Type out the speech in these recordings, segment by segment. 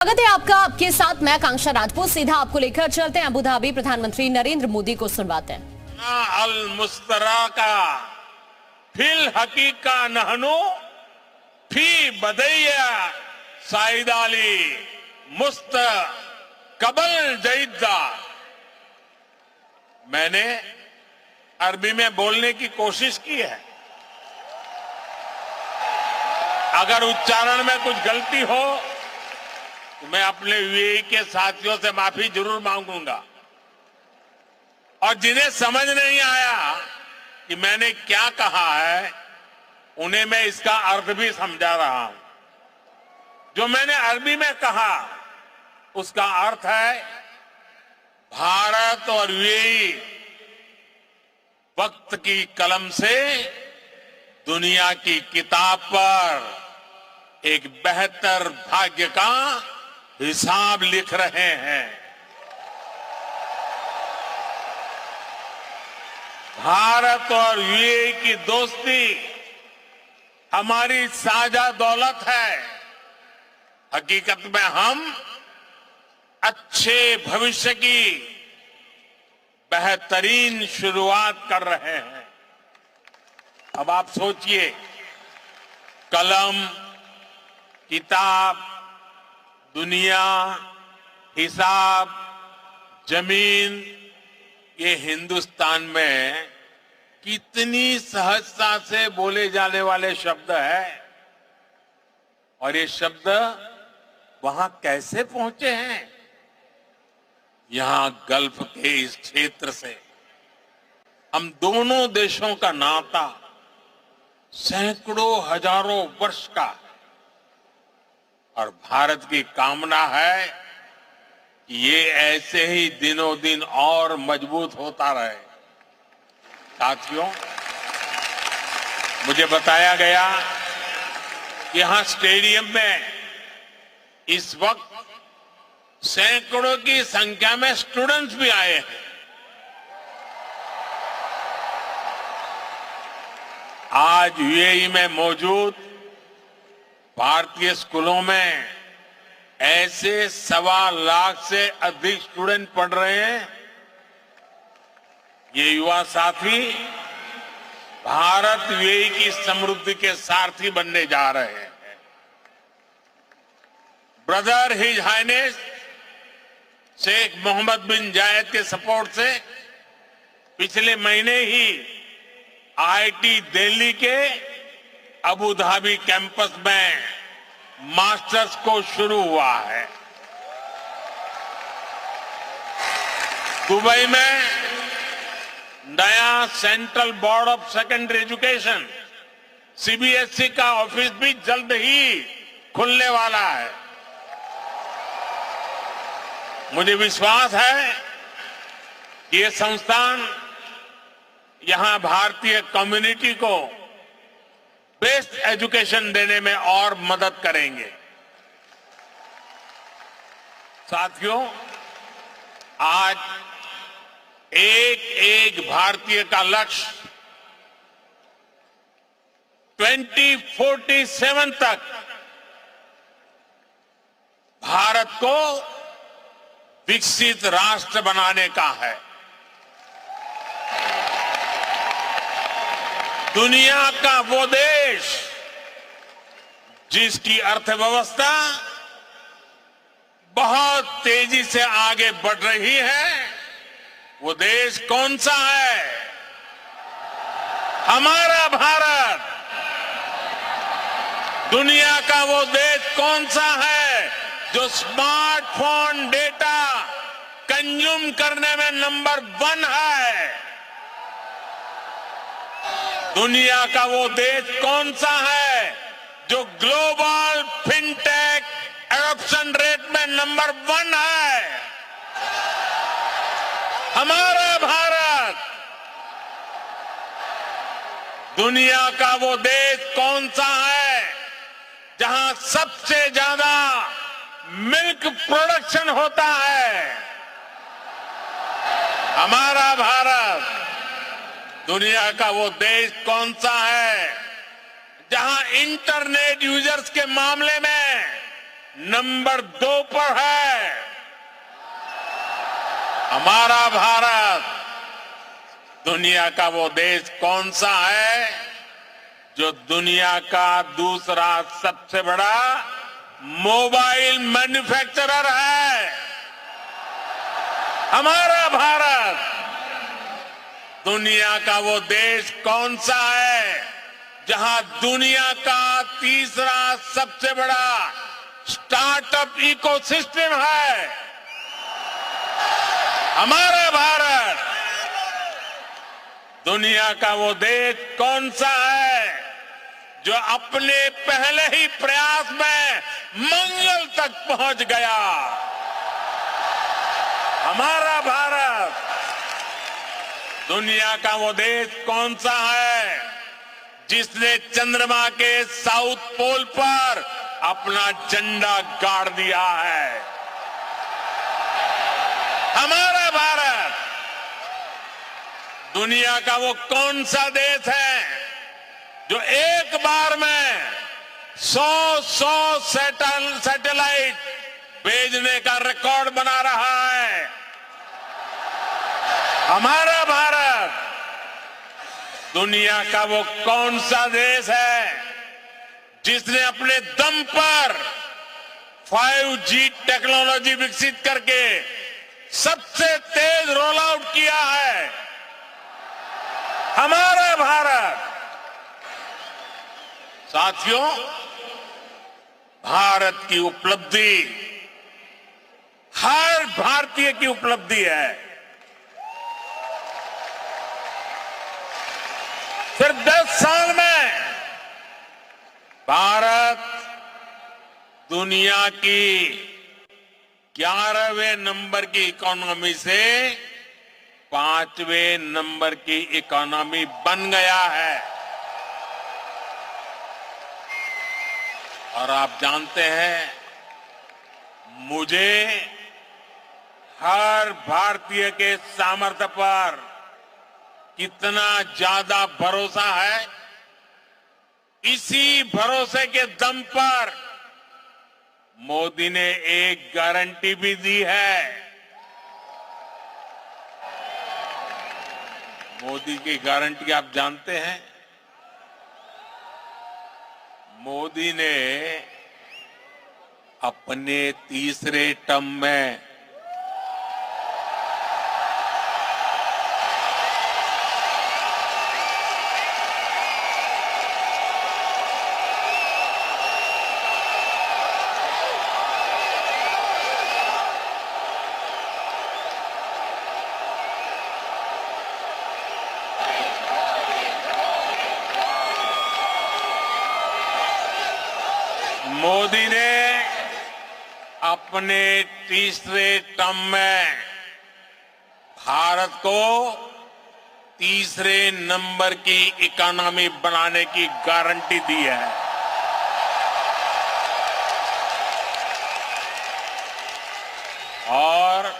स्वागत है आपका। आपके साथ मैं आकांक्षा राजपूत। सीधा आपको लेकर चलते हैं अबू धाबी। प्रधानमंत्री नरेंद्र मोदी को सुनवाते हैं। अल मुस्तराका फिल हकीका नहनु फी बदैया साइदाली मुस्त कबल जईदा। मैंने अरबी में बोलने की कोशिश की है। अगर उच्चारण में कुछ गलती हो तो मैं अपने यूएई के साथियों से माफी जरूर मांगूंगा। और जिन्हें समझ नहीं आया कि मैंने क्या कहा है, उन्हें मैं इसका अर्थ भी समझा रहा हूं। जो मैंने अरबी में कहा उसका अर्थ है भारत और यूएई वक्त की कलम से दुनिया की किताब पर एक बेहतर भाग्य का हिसाब लिख रहे हैं। भारत और यूएई की दोस्ती हमारी साझा दौलत है। हकीकत में हम अच्छे भविष्य की बेहतरीन शुरुआत कर रहे हैं। अब आप सोचिए, कलम, किताब, दुनिया, हिसाब, जमीन, ये हिंदुस्तान में कितनी सहजता से बोले जाने वाले शब्द है। और ये शब्द वहां कैसे पहुंचे हैं? यहां गल्फ के इस क्षेत्र से हम दोनों देशों का नाता सैकड़ों हजारों वर्ष का है। और भारत की कामना है कि ये ऐसे ही दिनों दिन और मजबूत होता रहे। साथियों, मुझे बताया गया कि यहां स्टेडियम में इस वक्त सैकड़ों की संख्या में स्टूडेंट्स भी आए हैं। आज यूएई में मौजूद भारतीय स्कूलों में ऐसे 1.25 लाख से अधिक स्टूडेंट पढ़ रहे हैं। ये युवा साथी भारत यूएई की समृद्धि के सारथी बनने जा रहे हैं। Brother his highness Sheikh Mohammed bin Zayed के सपोर्ट से पिछले महीने ही आईआईटी दिल्ली के अबू धाबी कैंपस में मास्टर्स को शुरू हुआ है। दुबई में नया central board of secondary education CBSE का ऑफिस भी जल्द ही खुलने वाला है। मुझे विश्वास है कि ये संस्थान यहां भारतीय कम्युनिटी को बेस्ट एजुकेशन देने में और मदद करेंगे। साथियों, आज एक एक भारतीय का लक्ष्य 2047 तक भारत को विकसित राष्ट्र बनाने का है। दुनिया का वो देश जिसकी अर्थव्यवस्था बहुत तेजी से आगे बढ़ रही है, वो देश कौन सा है? हमारा भारत। दुनिया का वो देश कौन सा है जो स्मार्टफोन डेटा कंज्यूम करने में नंबर 1 है? दुनिया का वो देश कौन सा है जो ग्लोबल फिनटेक एडॉप्शन रेट में नंबर 1 है? हमारा भारत। दुनिया का वो देश कौन सा है जहां सबसे ज्यादा मिल्क प्रोडक्शन होता है? हमारा भारत। दुनिया का वो देश कौन सा है जहां इंटरनेट यूजर्स के मामले में नंबर 2 पर है। हमारा भारत दुनिया का वो देश कौन सा है जो दुनिया का दूसरा सबसे बड़ा मोबाइल मैन्युफैक्चरर है। हमारा भारत दुनिया का वो देश कौन सा है जहां दुनिया का तीसरा सबसे बड़ा स्टार्टअप इकोसिस्टम है। हमारा भारत दुनिया का वो देश कौन सा है जो अपने पहले ही प्रयास में मंगल तक पहुंच गया। हमारा भारत दुनिया का वो देश कौन सा है जिसने चंद्रमा के साउथ पोल पर अपना झंडा गाड़ दिया है। हमारा भारत दुनिया का वो कौन सा देश है जो एक बार में 100 सैटेलाइट भेजने का रिकॉर्ड बना रहा है। हमारा भारत दुनिया का वो कौन सा देश है जिसने अपने दम पर 5G टेक्नोलॉजी विकसित करके सबसे तेज रोल आउट किया है। हमारा भारत साथियों, भारत की उपलब्धि हर भारतीय की उपलब्धि है। सिर्फ 10 साल में भारत दुनिया की 11वें नंबर की इकोनॉमी से 5वें नंबर की इकोनॉमी बन गया है। और आप जानते हैं, मुझे हर भारतीय के सामर्थ्य पर कितना ज्यादा भरोसा है, इसी भरोसे के दम पर मोदी ने एक गारंटी भी दी है। मोदी की गारंटी आप जानते हैं? मोदी ने अपने तीसरे टर्म में मोदी ने अपने तीसरे टर्म में भारत को तीसरे नंबर की इकोनॉमी बनाने की गारंटी दी है। और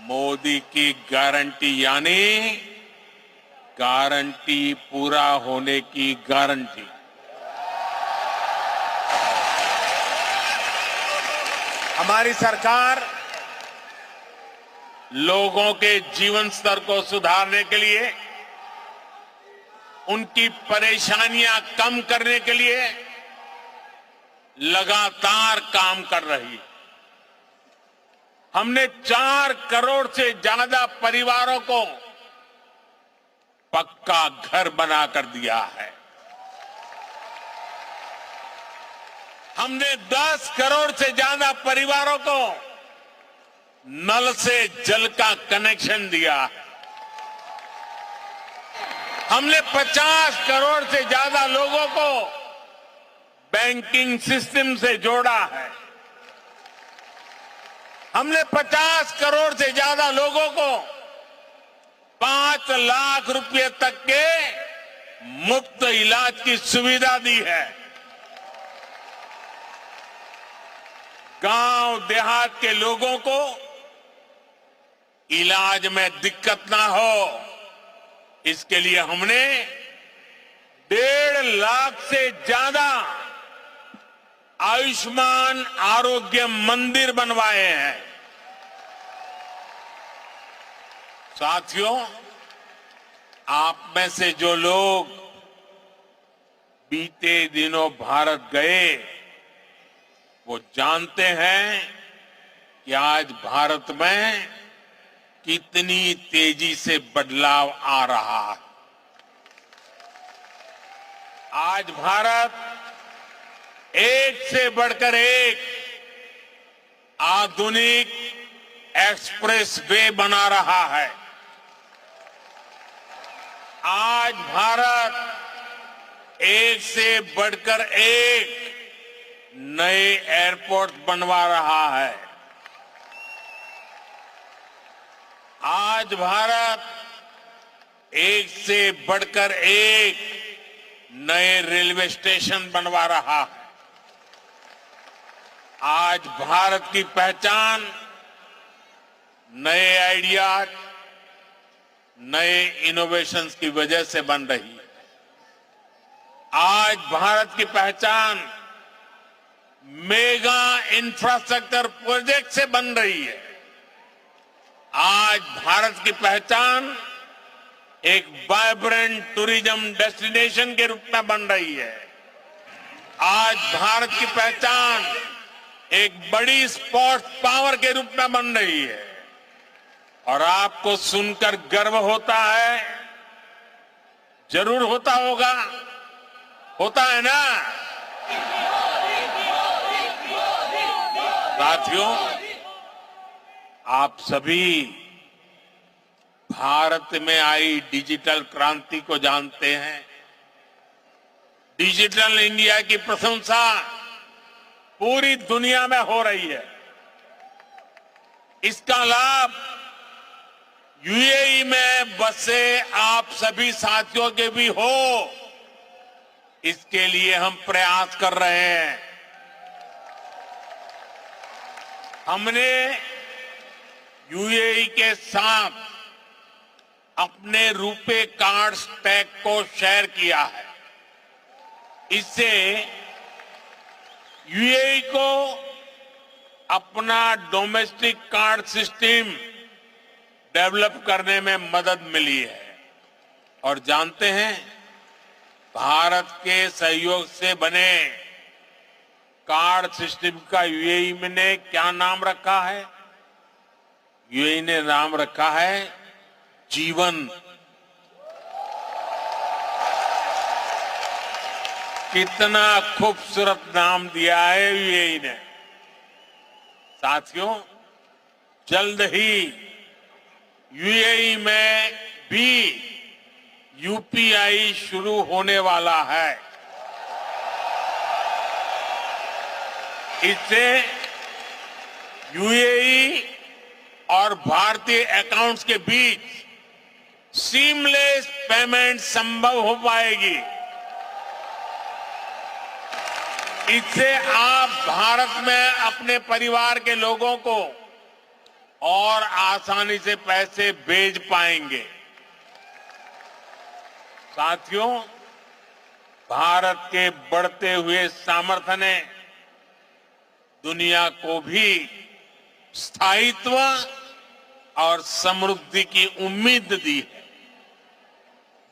मोदी की गारंटी यानी गारंटी पूरा होने की गारंटी। हमारी सरकार लोगों के जीवन स्तर को सुधारने के लिए, उनकी परेशानियां कम करने के लिए लगातार काम कर रही है। हमने 4 करोड़ से ज्यादा परिवारों को पक्का घर बनाकर दिया है। हमने 10 करोड़ से ज्यादा परिवारों को नल से जल का कनेक्शन दिया है। हमने 50 करोड़ से ज्यादा लोगों को बैंकिंग सिस्टम से जोड़ा है। हमने 50 करोड़ से ज्यादा लोगों को 5 लाख रुपए तक के मुफ्त इलाज की सुविधा दी है। गांव देहात के लोगों को इलाज में दिक्कत ना हो, इसके लिए हमने 1.5 लाख से ज्यादा आयुष्मान आरोग्य मंदिर बनवाए हैं। साथियों, आप में से जो लोग बीते दिनों भारत गए, वो जानते हैं कि आज भारत में कितनी तेजी से बदलाव आ रहा है। आज भारत एक से बढ़कर एक आधुनिक एक्सप्रेस वे बना रहा है। आज भारत एक से बढ़कर एक नए एयरपोर्ट बनवा रहा है। आज भारत एक से बढ़कर एक नए रेलवे स्टेशन बनवा रहा है। आज भारत की पहचान नए आइडियाज, नए इनोवेशंस की वजह से बन रही है। आज भारत की पहचान मेगा इंफ्रास्ट्रक्चर प्रोजेक्ट से बन रही है। आज भारत की पहचान एक वाइब्रेंट टूरिज्म डेस्टिनेशन के रूप में बन रही है। आज भारत की पहचान एक बड़ी स्पोर्ट्स पावर के रूप में बन रही है। और आपको सुनकर गर्व होता है, जरूर होता होगा, होता है ना साथियों? आप सभी भारत में आई डिजिटल क्रांति को जानते हैं। डिजिटल इंडिया की प्रशंसा पूरी दुनिया में हो रही है। इसका लाभ यूएई में बसे आप सभी साथियों के भी हो, इसके लिए हम प्रयास कर रहे हैं। हमने यूएई के साथ अपने रुपे कार्ड स्टैक को शेयर किया है। इससे यूएई को अपना डोमेस्टिक कार्ड सिस्टम डेवलप करने में मदद मिली है। और जानते हैं, भारत के सहयोग से बने कार्ड सिस्टम का यूएई ने क्या नाम रखा है? यूएई ने नाम रखा है जीवन। कितना खूबसूरत नाम दिया है यूएई ने। साथियों, जल्द ही यूएई में भी यूपीआई शुरू होने वाला है। इससे यूएई और भारतीय अकाउंट्स के बीच सीमलेस पेमेंट संभव हो पाएगी। इससे आप भारत में अपने परिवार के लोगों को और आसानी से पैसे भेज पाएंगे। साथियों, भारत के बढ़ते हुए सामर्थ्य ने दुनिया को भी स्थायित्व और समृद्धि की उम्मीद दी है।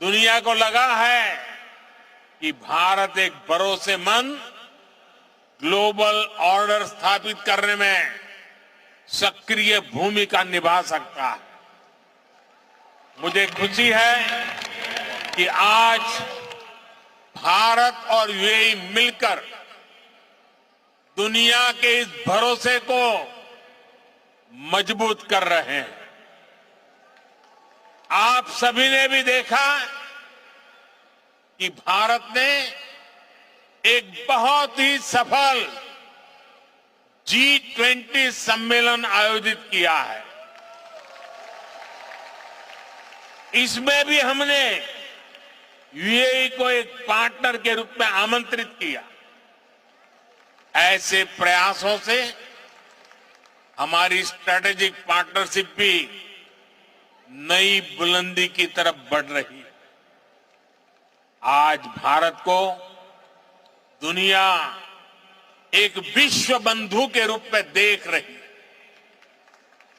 दुनिया को लगा है कि भारत एक भरोसेमंद ग्लोबल ऑर्डर स्थापित करने में सक्रिय भूमिका निभा सकता है। मुझे खुशी है कि आज भारत और यूएई मिलकर दुनिया के इस भरोसे को मजबूत कर रहे हैं। आप सभी ने भी देखा कि भारत ने एक बहुत ही सफल G20 सम्मेलन आयोजित किया है। इसमें भी हमने यूएई को एक पार्टनर के रूप में आमंत्रित किया। ऐसे प्रयासों से हमारी स्ट्रेटेजिक पार्टनरशिप भी नई बुलंदी की तरफ बढ़ रही है। आज भारत को दुनिया एक विश्व बंधु के रूप में देख रही है।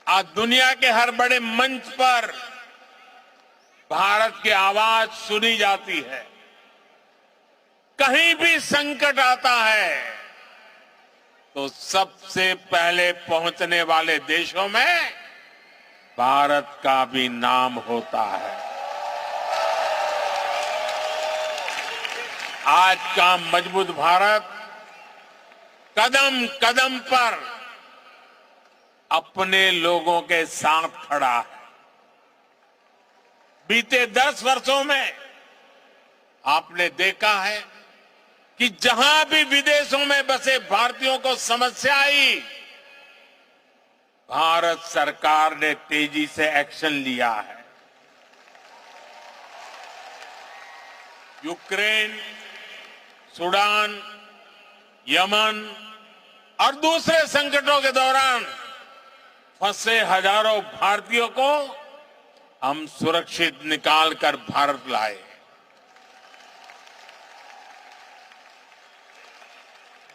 आज दुनिया के हर बड़े मंच पर भारत की आवाज सुनी जाती है। कहीं भी संकट आता है तो सबसे पहले पहुंचने वाले देशों में भारत का भी नाम होता है। आज का मजबूत भारत कदम कदम पर अपने लोगों के साथ खड़ा है। बीते 10 वर्षों में आपने देखा है कि जहां भी विदेशों में बसे भारतीयों को समस्या आई, भारत सरकार ने तेजी से एक्शन लिया है। यूक्रेन, सूडान, यमन और दूसरे संकटों के दौरान फंसे हजारों भारतीयों को हम सुरक्षित निकालकर भारत लाए।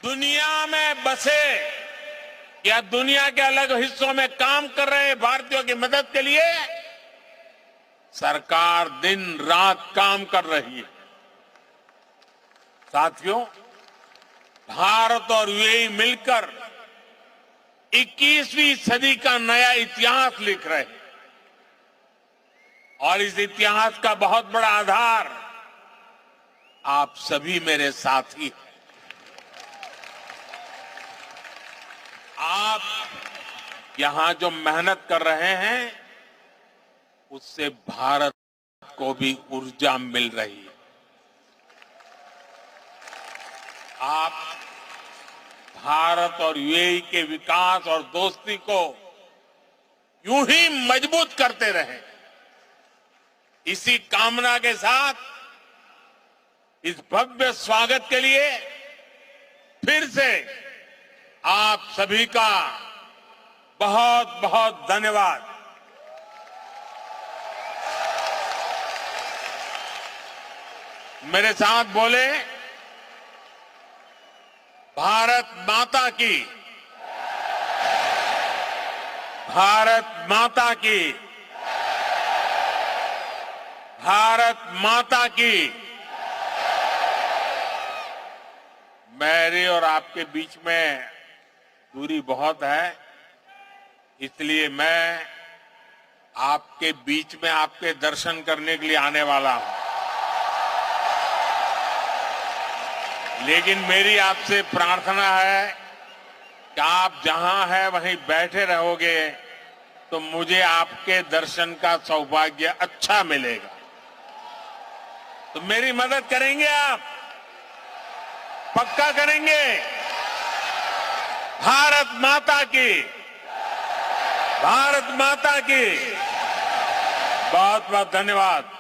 दुनिया में बसे या दुनिया के अलग हिस्सों में काम कर रहे भारतीयों की मदद के लिए सरकार दिन रात काम कर रही है। साथियों, भारत और यूएई मिलकर 21वीं सदी का नया इतिहास लिख रहे हैं और इस इतिहास का बहुत बड़ा आधार आप सभी मेरे साथी हैं। आप यहां जो मेहनत कर रहे हैं उससे भारत को भी ऊर्जा मिल रही है। आप भारत और यूएई के विकास और दोस्ती को यूं ही मजबूत करते रहें, इसी कामना के साथ इस भव्य स्वागत के लिए फिर से आप सभी का बहुत बहुत धन्यवाद। मेरे साथ बोले, भारत माता की, भारत माता की, भारत माता की। मेरे और आपके बीच में दूरी बहुत है, इसलिए मैं आपके बीच में आपके दर्शन करने के लिए आने वाला हूं। लेकिन मेरी आपसे प्रार्थना है कि आप जहां हैं वहीं बैठे रहोगे तो मुझे आपके दर्शन का सौभाग्य अच्छा मिलेगा। तो मेरी मदद करेंगे आप? पक्का करेंगे? भारत माता की, भारत माता की। बहुत बहुत धन्यवाद।